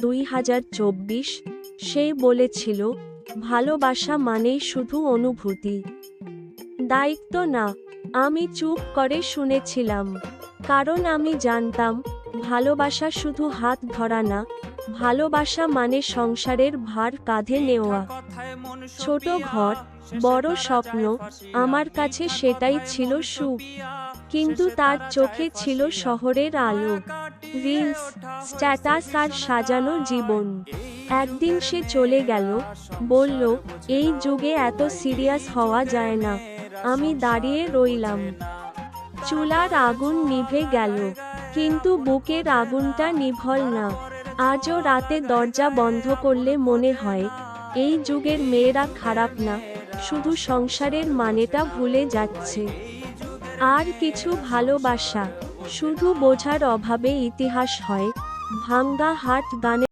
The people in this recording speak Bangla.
2024। সে বলেছিল, ভালোবাসা মানেই শুধু অনুভূতি, দায়িত্ব না। আমি চুপ করে শুনেছিলাম, কারণ আমি জানতাম ভালোবাসা শুধু হাত ধরা না, ভালোবাসা মানে সংসারের ভার কাঁধে নেওয়া। ছোট ঘর, বড় স্বপ্ন, আমার কাছে সেটাই ছিল সুখ। কিন্তু তার চোখে ছিল শহরের আলো, রিলস, স্ট্যাটাস আর সাজানো জীবন। একদিন সে চলে গেল, বলল, এই যুগে এত সিরিয়াস হওয়া যায় না। আমি দাঁড়িয়ে রইলাম। চুলার আগুন নিভে গেল, কিন্তু বুকের আগুনটা নিভল না। আজও রাতে দরজা বন্ধ করলে মনে হয়, এই যুগের মেয়েরা খারাপ না, শুধু সংসারের মানেটা ভুলে যাচ্ছে। আর কিছু ভালোবাসা শুধু বোঝার অভাবে ইতিহাস হয়। ভাঙ্গা হাট গানে